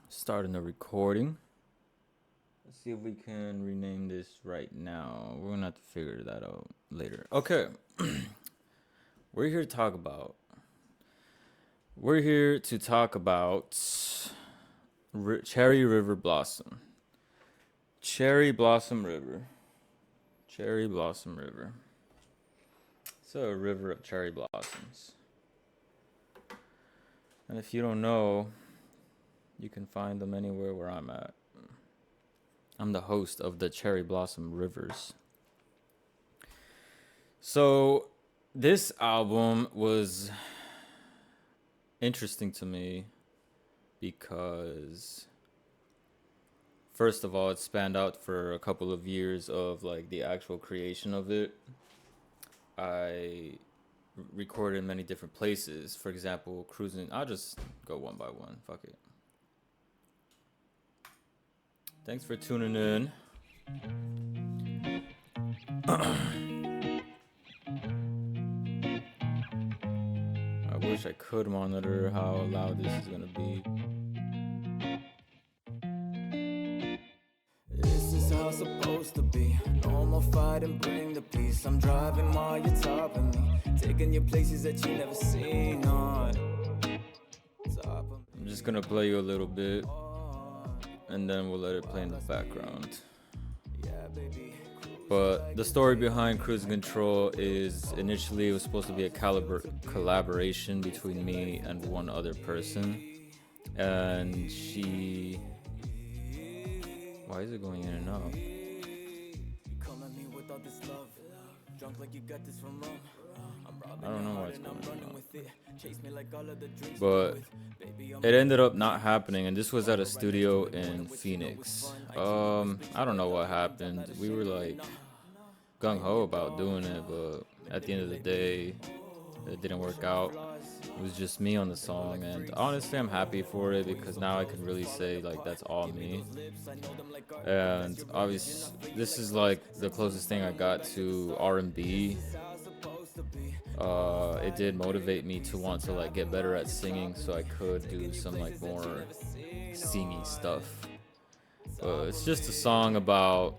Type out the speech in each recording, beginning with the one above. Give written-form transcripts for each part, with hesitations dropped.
Starting the recording. Let's see if we can rename this right now. We're gonna have to figure that out later. Okay. We're here to talk about. We're here to talk about Cherry River Blossom. Cherry Blossom River. Cherry Blossom River. It's a river of cherry blossoms. And if you don't know, you can find them anywhere where I'm at. I'm the host of the Cherry Blossom Rivers. So, this album was interesting to me because, first of all, it spanned out for a couple of years of like the actual creation of it. I recorded in many different places. For example, cruising. I'll just go one by one. Fuck it. Thanks for tuning in. I wish I could monitor how loud this is gonna be. This is how it's supposed to be. No more fight and bring the peace. I'm driving while you're topping me, taking you places that you never seen on top of me. I'm just gonna play you a little bit, and then we'll let it play in the background. Yeah, baby. But the story behind Cruising Control is initially it was supposed to be a collaboration between me and one other person. And she... Why is it going in and out? Come at me with all this love. Drunk like you got this from rum. I don't know why it's going in and out. With it. Chase me like all of the drinks. But it ended up not happening, and this was at a studio in Phoenix. I don't know what happened. We were like gung-ho about doing it, but at the end of the day, it didn't work out. It was just me on the song, and honestly I'm happy for it because now I can really say like that's all me. And obviously this is like the closest thing I got to R&B. It did motivate me to want to like get better at singing so I could do some like more singy stuff. It's just a song about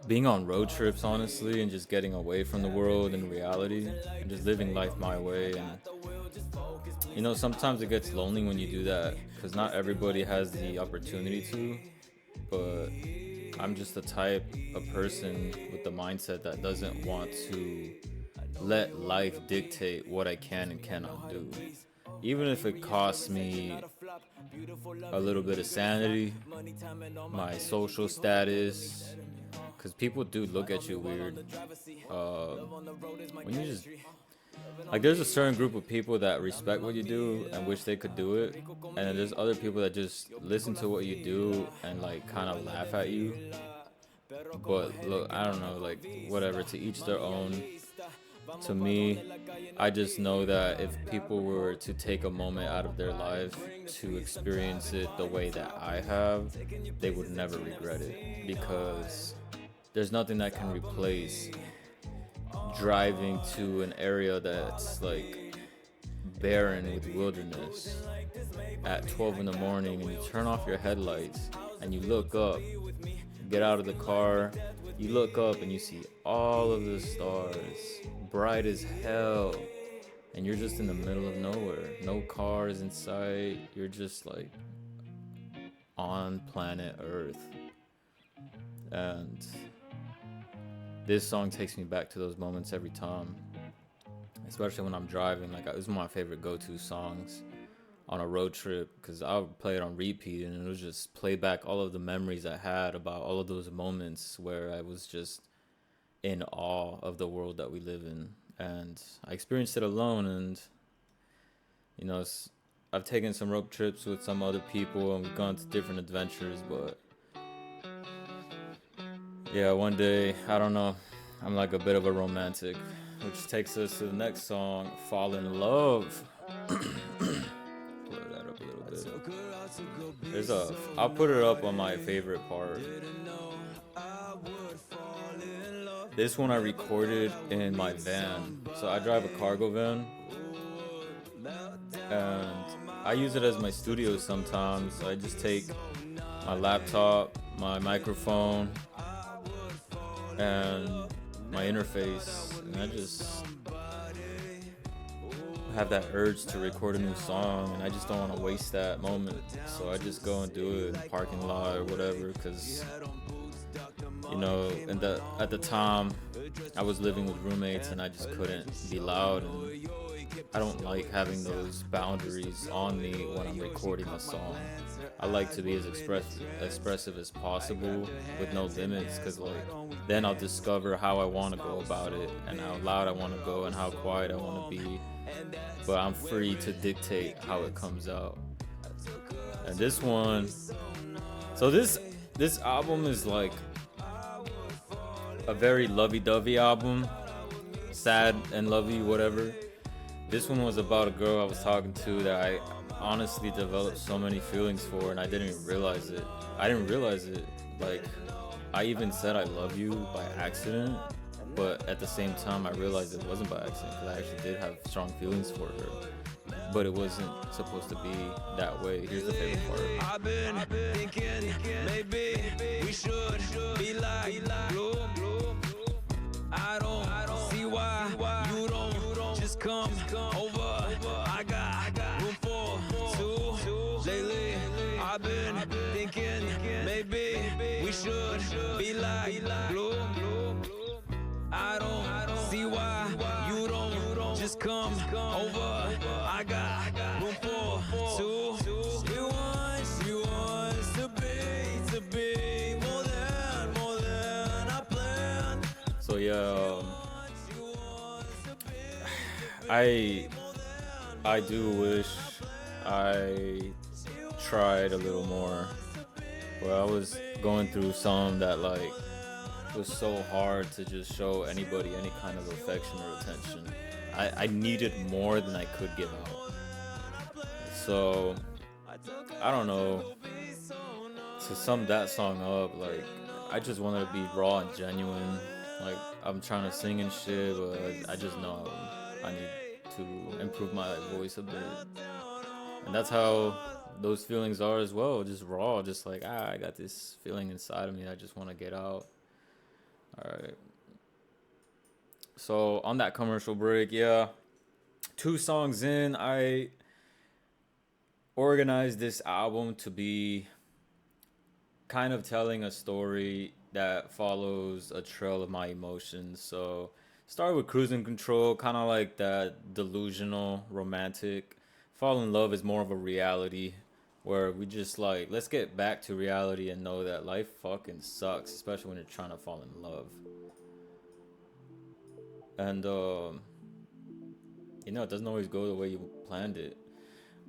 being on road trips, honestly, and just getting away from the world and reality and just living life my way. And you know, sometimes it gets lonely when you do that because not everybody has the opportunity to, but I'm just the type of person with the mindset that doesn't want to let life dictate what I can and cannot do, even if it costs me a little bit of sanity, my social status, because people do look at you weird when you just like there's a certain group of people that respect what you do and wish they could do it, and then there's other people that just listen to what you do and like kind of laugh at you. But look, I don't know, like whatever, to each their own. To me, I just know that if people were to take a moment out of their life to experience it the way that I have, they would never regret it, because there's nothing that can replace driving to an area that's like barren with wilderness at 12 in the morning, and you turn off your headlights and you look up, get out of the car, you look up and you see all of the stars, bright as hell, and you're just in the middle of nowhere, no cars in sight, you're just like on planet Earth. And this song takes me back to those moments every time, especially when I'm driving. Like, this is one of my favorite go-to songs on a road trip because I would play it on repeat and it would just play back all of the memories I had about all of those moments where I was just in awe of the world that we live in. And I experienced it alone, and you know, I've taken some road trips with some other people and we've gone to different adventures, but yeah, one day, I don't know, I'm like a bit of a romantic, which takes us to the next song, Fallin Love. Blow that up a little bit. I'll put it up on my favorite part. This one I recorded in my van. So I drive a cargo van, and I use it as my studio sometimes. I just take my laptop, my microphone, and my interface, and I just have that urge to record a new song, and I just don't want to waste that moment. So I just go and do it in the parking lot or whatever, because you know, at the time I was living with roommates and I just couldn't be loud, and I don't like having those boundaries on me when I'm recording a song. I like to be as expressive as possible with no limits, because like then I'll discover how I want to go about it and how loud I want to go and how quiet I want to be, but I'm free to dictate how it comes out. And this one, so this album is like a very lovey-dovey album, sad and lovey, whatever. This one was about a girl I was talking to that I honestly developed so many feelings for, and I didn't even realize it. Like, I even said I love you by accident, but at the same time I realized it wasn't by accident, because I actually did have strong feelings for her, but it wasn't supposed to be that way. Here's the favorite part. I've been thinking maybe we should be like glue. I don't see why you don't just come over. I got room for two. Lately I've been thinking maybe we should be like glue. I don't see why you don't just come over. I got room for two. She wants to be more than I planned. So yeah, I do wish I tried a little more. Well, I was going through some that like was so hard to just show anybody any kind of affection or attention. I needed more than I could give out. So I don't know. To sum that song up, like I just wanted to be raw and genuine. Like I'm trying to sing and shit, but I just know I need to improve my voice a bit. And that's how those feelings are as well, just raw, just like I got this feeling inside of me I just want to get out. All right. So on that commercial break, yeah, 2 songs in, I organized this album to be kind of telling a story that follows a trail of my emotions. So start with Cruising Control, kind of like that delusional romantic. Fallin Love is more of a reality, where we just like, let's get back to reality and know that life fucking sucks, especially when you're trying to fall in love. And you know, it doesn't always go the way you planned it,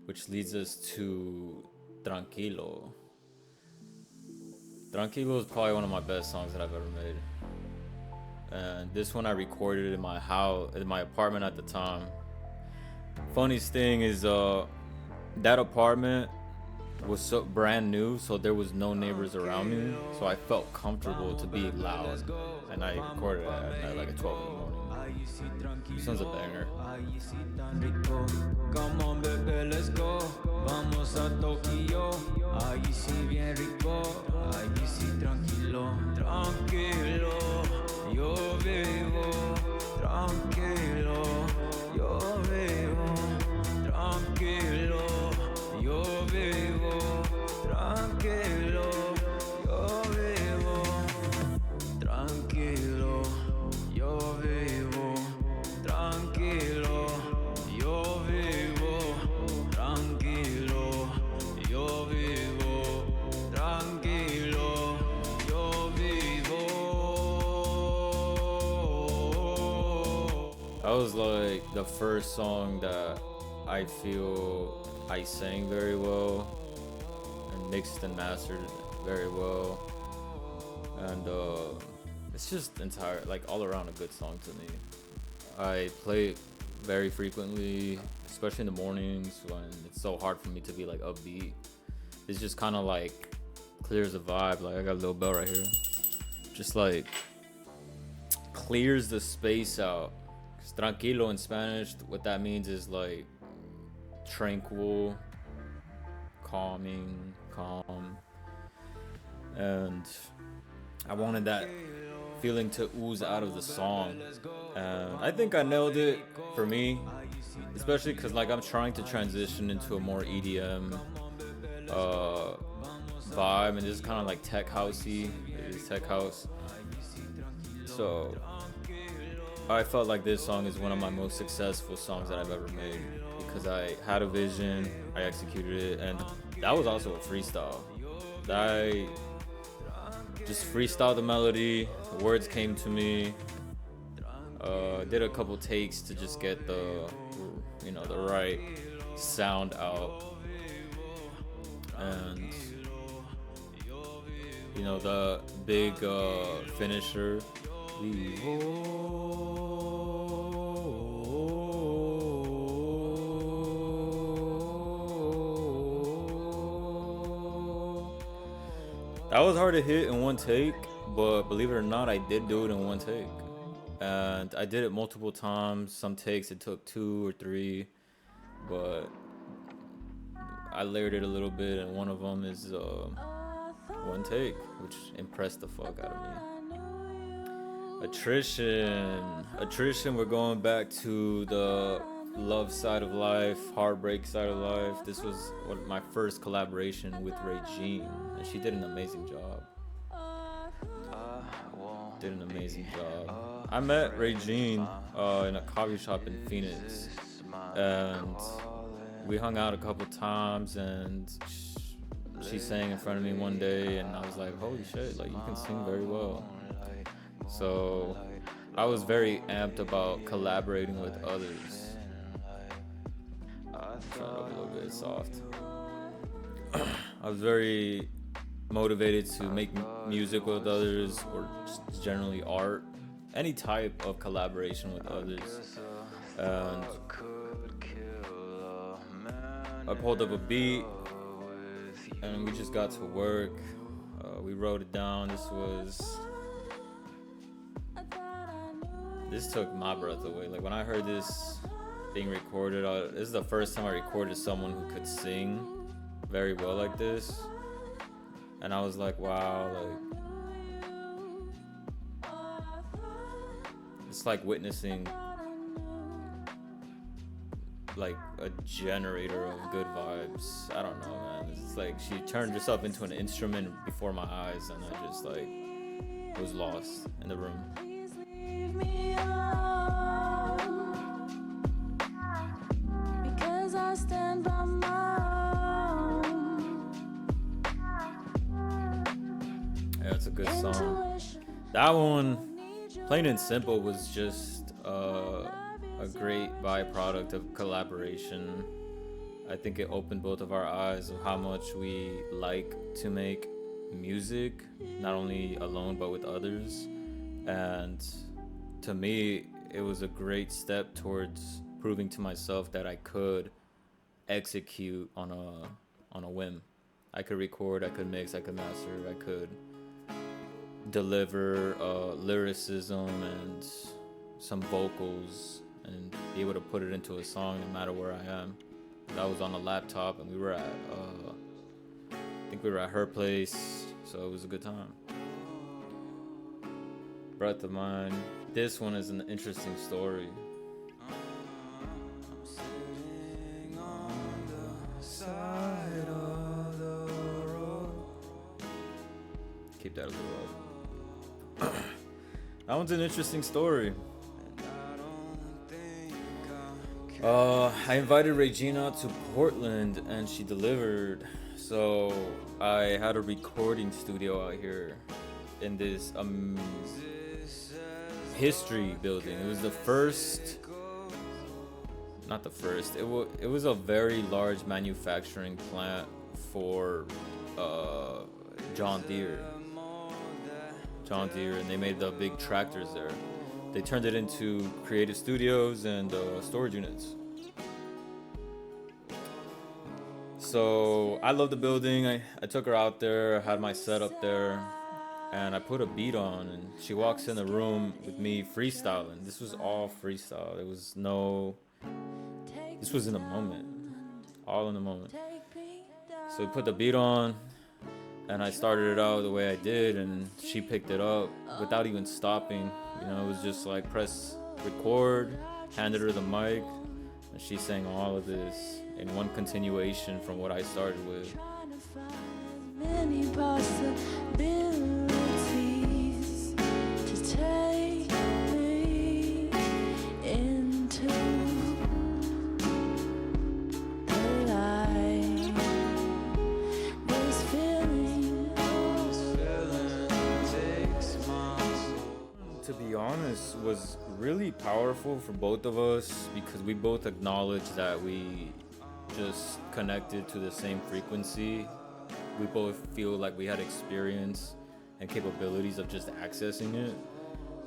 which leads us to Tranquilo. Tranquilo is probably one of my best songs that I've ever made. And this one I recorded in my house, in my apartment at the time. Funniest thing is that apartment was so brand new, so there was no neighbors around me, so I felt comfortable to be loud, and I recorded it at like 12 in the morning. This one's a banger. Come on, baby, let's go. Vamos a Tokio. Ahí sí bien rico. Ahí sí tranquilo. Tranquilo. Yo vivo. Tranquilo. Yo vivo. Tranquilo. Yo vivo. Tranquilo. Yo vivo. Tranquilo. Yo vivo. Tranquilo, yo vivo, tranquilo, yo vivo, tranquilo, yo vivo. That was like the first song that I feel I sang very well and mixed and mastered very well, and it's just like all around a good song to me. I play it very frequently, especially in the mornings when it's so hard for me to be like upbeat. It's just kind of like clears the vibe. Like I got a little bell right here, just like clears the space out. 'Cause tranquilo in Spanish, what that means is like tranquil, calming, calm, and I wanted that feeling to ooze out of the song, and I think I nailed it for me, especially because like I'm trying to transition into a more EDM vibe, and this is kind of like tech housey. It is tech house, so I felt like this song is one of my most successful songs that I've ever made because I had a vision, I executed it, and that was also a freestyle. I just freestyled the melody, the words came to me. Did a couple takes to just get the right sound out, and the big finisher. That was hard to hit in one take, but believe it or not, I did do it in one take. And I did it multiple times. Some takes it took 2 or 3, but I layered it a little bit, and one of them is one take, which impressed the fuck out of me. Attrition, we're going back to the love side of life, heartbreak side of life. This was my first collaboration with Regine, and she did an amazing job. I met Regine in a coffee shop in Phoenix, and we hung out a couple times, and she sang in front of me one day, and I was like, holy shit, like, you can sing very well. So I was very amped about collaborating with others. Turn it up a little bit soft. I was very motivated to make music with others, or just generally art, any type of collaboration with others. And I pulled up a beat, and we just got to work. We wrote it down. This took my breath away. Like, when I heard this being recorded, this is the first time I recorded someone who could sing very well like this, and I was like, wow, like, it's like witnessing like a generator of good vibes. I don't know, man. It's like she turned herself into an instrument before my eyes, and I just like was lost in the room. Because I stand by my own. Yeah, it's a good song. That one, plain and simple, was just a great byproduct of collaboration. I think it opened both of our eyes of how much we like to make music, not only alone but with others. And to me, it was a great step towards proving to myself that I could execute on a whim. I could record, I could mix, I could master, I could deliver lyricism and some vocals and be able to put it into a song no matter where I am. That was on a laptop, and we were at I think we were at her place, so it was a good time. Breath of Mine. This one is an interesting story. Keep that a little up. That one's an interesting story. I invited Regina to Portland, and she delivered. So I had a recording studio out here in this history building. It was the first, not the first, it was a very large manufacturing plant for John Deere, and they made the big tractors there. They turned it into creative studios and storage units. So I love the building. I took her out there, I had my setup there, and I put a beat on, and she walks in the room with me freestyling. This was all freestyle. This was in the moment, all in the moment. So we put the beat on, and I started it out the way I did, and she picked it up without even stopping. You know, it was just like press record, handed her the mic, and she sang all of this in one continuation from what I started with. Many possibilities to take me into the light. This feeling takes my soul. To be honest, was really powerful for both of us because we both acknowledged that we just connected to the same frequency. We both feel like we had experience and capabilities of just accessing it,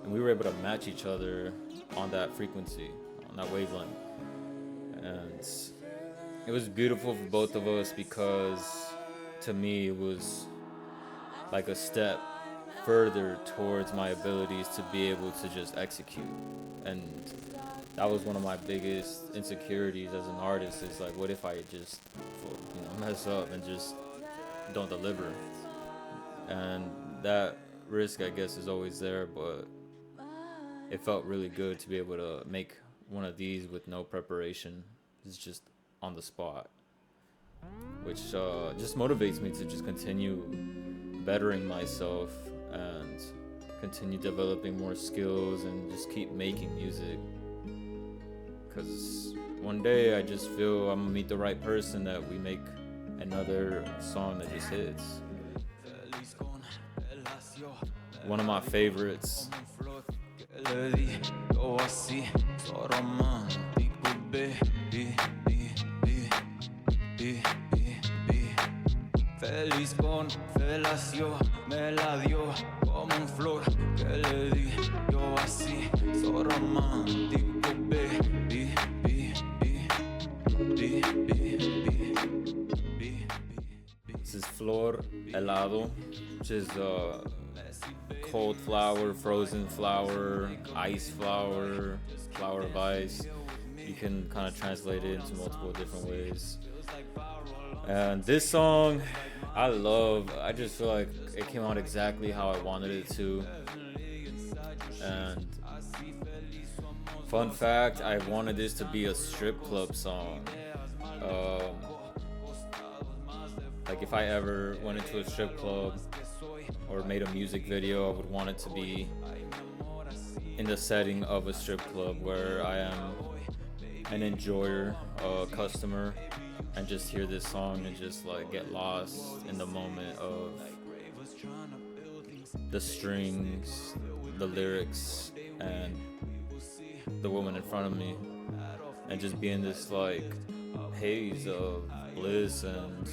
and we were able to match each other on that frequency, on that wavelength. And it was beautiful for both of us because to me it was like a step further towards my abilities to be able to just execute. And that was one of my biggest insecurities as an artist, is like, what if I just mess up and just don't deliver? And that risk, I guess, is always there, but it felt really good to be able to make one of these with no preparation. It's just on the spot, which just motivates me to just continue bettering myself and continue developing more skills and just keep making music, because one day I just feel I'm gonna meet the right person that we make another song that just hits. One of my favorites. Feliz con felacio, me la dio como un flor que le di yo así, so romántico, baby. This is Flor Helado, which is cold flower, frozen flower, ice flower, flower of ice. You can kind of translate it into multiple different ways. And this song, I just feel like it came out exactly how I wanted it to. And fun fact, I wanted this to be a strip club song. Like if I ever went into a strip club or made a music video, I would want it to be in the setting of a strip club where I am an enjoyer, a customer, and just hear this song and just like get lost in the moment of the strings, the lyrics, and the woman in front of me, and just be in this like haze of bliss. And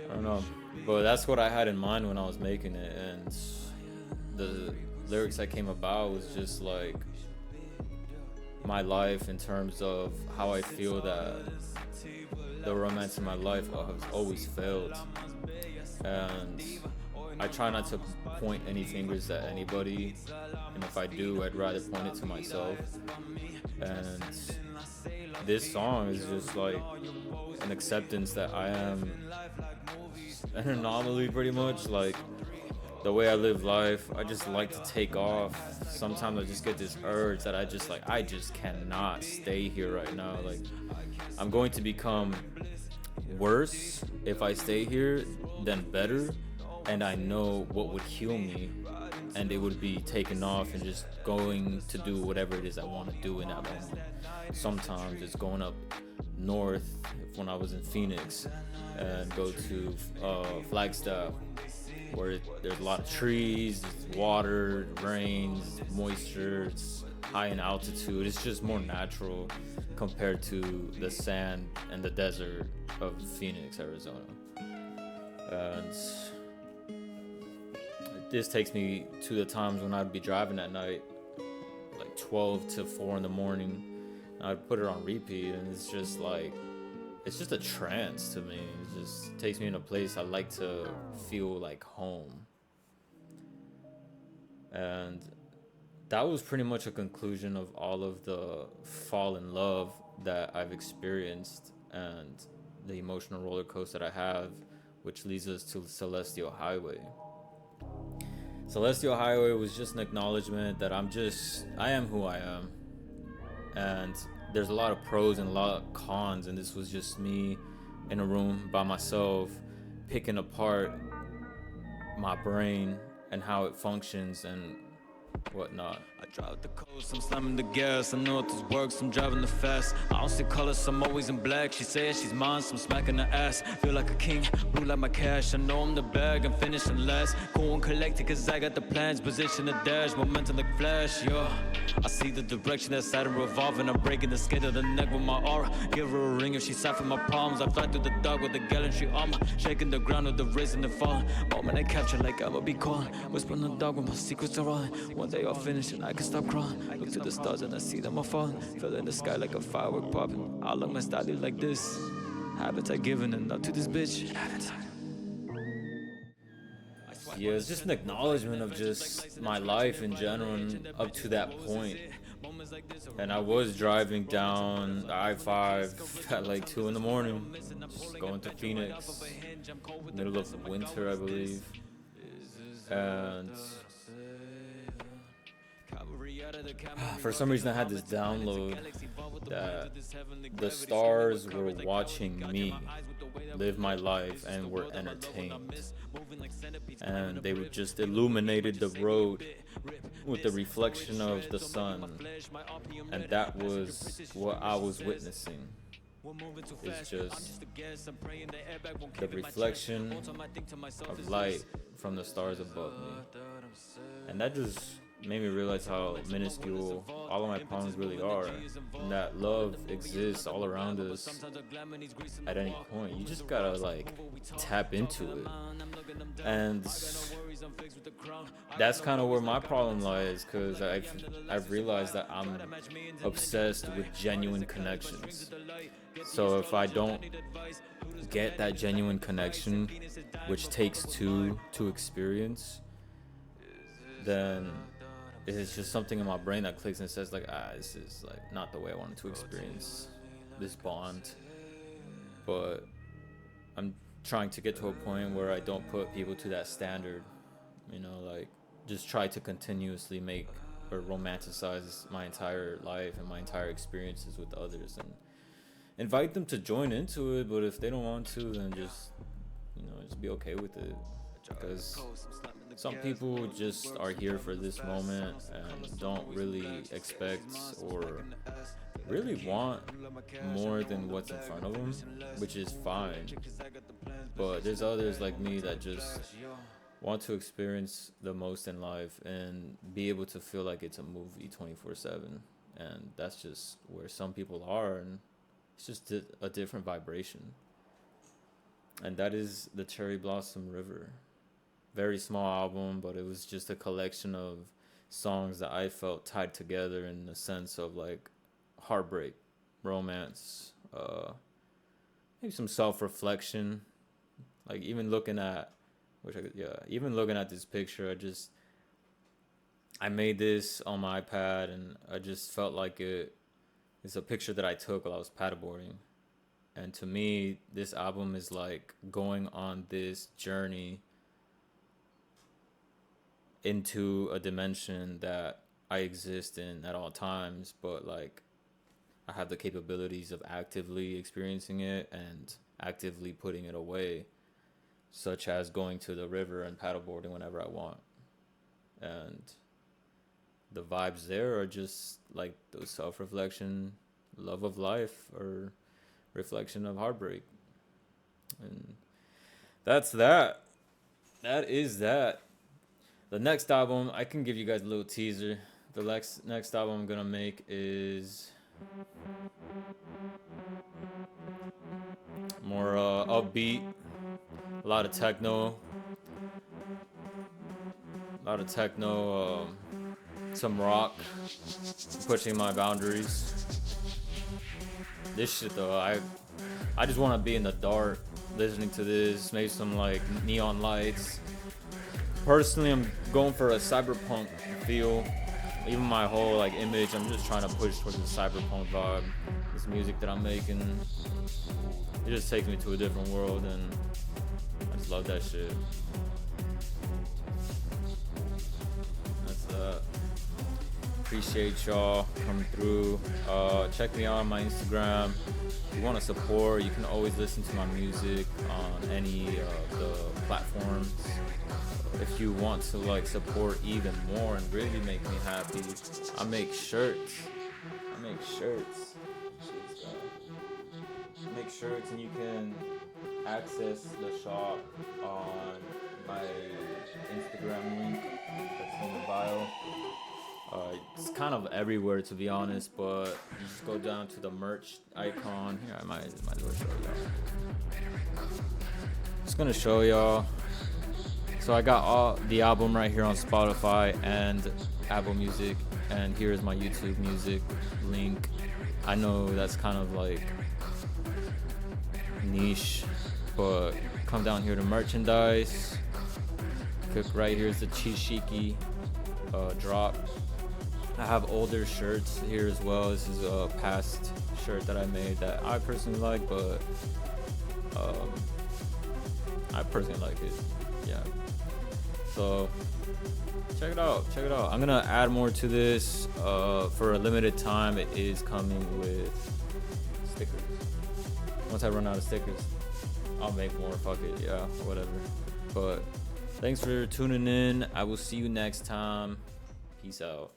I don't know, but that's what I had in mind when I was making it. And the lyrics that came about was just like my life, in terms of how I feel that the romance in my life has always failed. And I try not to point any fingers at anybody, and if I do, I'd rather point it to myself. And this song is just like an acceptance that I am an anomaly, pretty much. Like the way I live life, I just like to take off. Sometimes I just get this urge that I just cannot stay here right now. Like I'm going to become worse if I stay here than better. And I know what would heal me, and it would be taking off and just going to do whatever it is I want to do in that moment. Sometimes it's going up north, when I was in Phoenix, and go to Flagstaff, where there's a lot of trees, water, rains, moisture, it's high in altitude. It's just more natural compared to the sand and the desert of Phoenix, Arizona. And this takes me to the times when I'd be driving at night, like 12 to 4 in the morning. I'd put it on repeat, and it's just a trance to me. It just takes me in a place I like to feel like home. And that was pretty much a conclusion of all of the Fallin Love that I've experienced. And the emotional roller coaster that I have, which leads us to Celestial Highway. Celestial Highway was just an acknowledgement that I am who I am. And there's a lot of pros and a lot of cons, and this was just me in a room by myself picking apart my brain and how it functions and whatnot. I drive the coast, I'm slamming the gas. I know if this works, I'm driving the fast. I don't see colors, I'm always in black. She says she's mine, so I'm smacking her ass. Feel like a king, blue like my cash. I know I'm the bag, I'm finishing last. Cool and collected, cause I got the plans. Position the dash, momentum like flash, yeah. I see the direction that Saturn revolving. I'm breaking the skate of the neck with my aura. Give her a ring if she's side for my palms. I fly through the dark with the gallantry armor. Shaking the ground with the raising and falling. Moment I capture like I'ma be calling. Whisper in the dark when my secrets are rolling. One day I'll finish and I can stop crying. Look to the stars and I see them all falling. Feel in the sky like a firework popping. I look my style like this. Habitat given and up to this bitch. Yeah, it's just an acknowledgement of just my life in general and up to that point. And I was driving down I-5 at like 2 in the morning, just going to Phoenix, middle of winter, I believe. And for some reason I had this download that the stars were watching me live my life and were entertained, and they would just illuminated the road with the reflection of the sun, and that was what I was witnessing. It's just the reflection of light from the stars above me, and that just made me realize how minuscule all of my problems really are, and that love exists all around us at any point. You just gotta like tap into it, and that's kind of where my problem lies, because I've realized that I'm obsessed with genuine connections. So if I don't get that genuine connection, which takes two to experience, then it's just something in my brain that clicks and says like, this is like not the way I wanted to experience this bond. But I'm trying to get to a point where I don't put people to that standard, you know, like just try to continuously make or romanticize my entire life and my entire experiences with others and invite them to join into it. But if they don't want to, then just, you know, just be okay with it, because some people just are here for this moment and don't really expect or really want more than what's in front of them, which is fine. But there's others like me that just want to experience the most in life and be able to feel like it's a movie 24/7. And that's just where some people are, and it's just a different vibration. And that is the Cherry Blossom River. Very small album, but it was just a collection of songs that I felt tied together in the sense of like heartbreak, romance, maybe some self-reflection. Like even looking at, even looking at this picture, I made this on my iPad, and I just felt like it's a picture that I took while I was paddleboarding. And to me, this album is like going on this journey into a dimension that I exist in at all times, but like I have the capabilities of actively experiencing it and actively putting it away, such as going to the river and paddleboarding whenever I want. And the vibes there are just like those self-reflection, love of life, or reflection of heartbreak. And that's that. That is that. The next album, I can give you guys a little teaser. The next album I'm gonna make is more upbeat, a lot of techno, some rock, pushing my boundaries. This shit though, I just want to be in the dark listening to this, maybe some like neon lights. Personally, I'm going for a cyberpunk feel, even my whole like image, I'm just trying to push towards the cyberpunk vibe. This music that I'm making, it just takes me to a different world, and I just love that shit. That's appreciate y'all coming through. Check me out on my Instagram. If you want to support, you can always listen to my music on any of the platforms. If you want to like support even more and really make me happy, I make shirts. I make shirts, and you can access the shop on my Instagram link that's in the bio. It's kind of everywhere, to be honest, but you just go down to the merch icon. Here, I might as well show y'all. Just gonna show y'all. So I got all the album right here on Spotify and Apple Music, and here's my YouTube music link. I know that's kind of like niche, but come down here to merchandise. Click right here is the Chishiki drop. I have older shirts here as well. This is a past shirt that I made that I personally like, but I personally like it. Yeah. So check it out. I'm gonna add more to this for a limited time. It is coming with stickers. Once I run out of stickers, I'll make more. Fuck it. Yeah, whatever. But thanks for tuning in. I will see you next time. Peace out.